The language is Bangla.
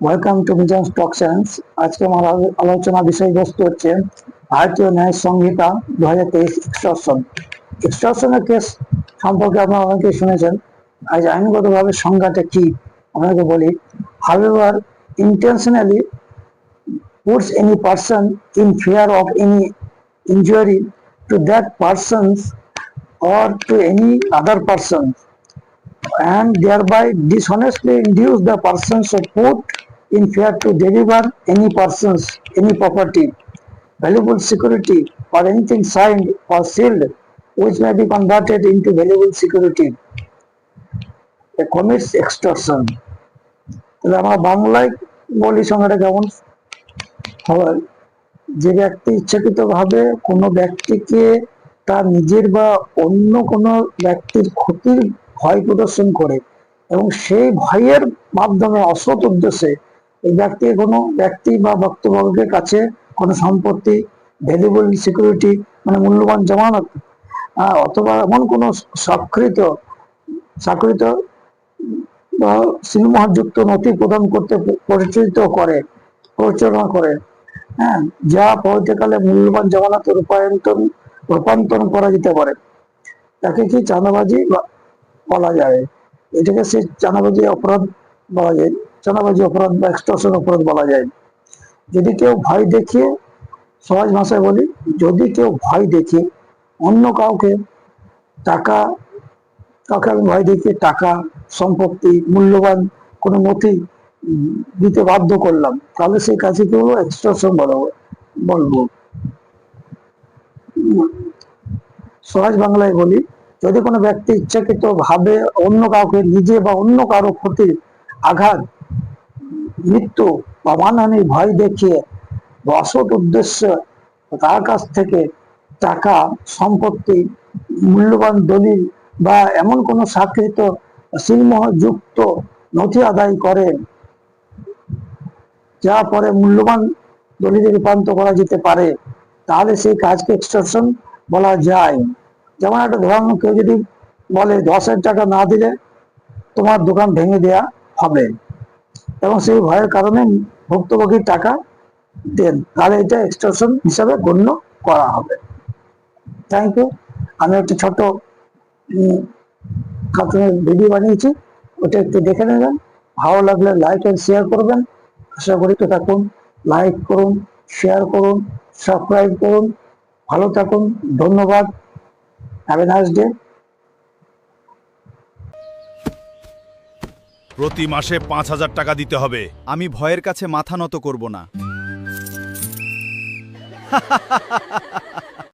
Welcome to Mizan stock channels. আজকে আমার আলোচনা বিষয়বস্তু হচ্ছে ভারতীয় ন্যায় সংহিতা 2023 এক্সটর্শন। এক্সটর্শনের কেস সম্পর্কে আপনারা অনেকেই শুনেছেন। আজ আইনগতভাবে সংজ্ঞাটা কি আপনাকে বলি। However, intentionally puts any person in fear of any injury to that persons or to any other person, and thereby dishonestly induce the persons to put in fear to deliver any persons, any property, valuable security, or anything signed or sealed which may be converted into valuable security. A commits extortion. তাহলে আমরা বাংলায় বলি সংখ্যাটা কেমন হয়, যে ব্যক্তি ইচ্ছাকৃতভাবে কোনো ব্যক্তিকে তার নিজের বা অন্য কোনো ব্যক্তির ক্ষতির ভয় প্রদর্শন করে এবং সেই ভয়ের মাধ্যমে অসৎ উদ্দেশ্যে এই কোনো ব্যক্তি বা ব্যক্তিবর্গের কাছে কোনো সম্পত্তি, ভ্যালুয়েবল সিকিউরিটি মানে মূল্যবান জামানত, অথবা এমন কোনো স্বাক্ষরিত স্বাক্ষরিত বা সিলমোহরযুক্ত নথি প্রদান করতে প্ররোচনা করে, হ্যাঁ, যা পরবর্তীকালে মূল্যবান জামানত রূপান্তরণ করা যেতে পারে, তাকে কি চাঁদাবাজি বলা যায়। এটাকে সে চাঁদাবাজি অপরাধ বলা যায়, চাঁদাবাজি অপরাধ বা এক্সটর্শন অপরাধ বলা যায়। যদি কেউ ভয় দেখিয়ে, সহজ ভাষায় বলি, যদি কেউ ভয় দেখিয়ে অন্য কাউকে টাকা, কাউকে আমি ভয় দেখিয়ে টাকা, সম্পত্তি, মূল্যবান কোনো নথি দিতে বাধ্য করলাম, তাহলে সেই কাজে কি হলো, এক্সটর্শন বলবো। সহজ বাংলায় বলি, যদি কোনো ব্যক্তি ইচ্ছাকৃত ভাবে অন্য কাউকে নিজে বা অন্য কারো ক্ষতির, আঘাত, মৃত্যু বা মানহানির ভয় দেখিয়ে অসৎ উদ্দেশ্য তার কাছ থেকে টাকা, সম্পত্তি, মূল্যবান দলিল বা এমন কোনো স্বাক্ষরিত সিলমোহরযুক্ত নথি আদায় করে যা পরে মূল্যবান দলিলে রূপান্তর করা যেতে পারে, তাহলে সেই কাজকে এক্সটর্শন বলা যায়। যেমন একটা ধরুন, কেউ যদি বলে 10,000 টাকা না দিলে তোমার দোকান ভেঙে দেয়া হবে, এবং সেই ভয়ের কারণে ভুক্তভোগীর টাকা দেন, তাহলে এটা এক্সটর্শন হিসাবে গণ্য করা হবে। Thank you. আমি একটা ছোট কার্টুনের ভিডিও বানিয়েছি, ওটা একটু দেখে নেবেন। ভালো লাগলে লাইক এন্ড শেয়ার করবেন। আশা করি তো থাকুন, লাইক করুন, শেয়ার করুন, সাবস্ক্রাইব করুন। ভালো থাকুন, ধন্যবাদ। Have a nice day. প্রতি মাসে 5,000 টাকা দিতে হবে। আমি ভয়ের কাছে মাথা নত করব না।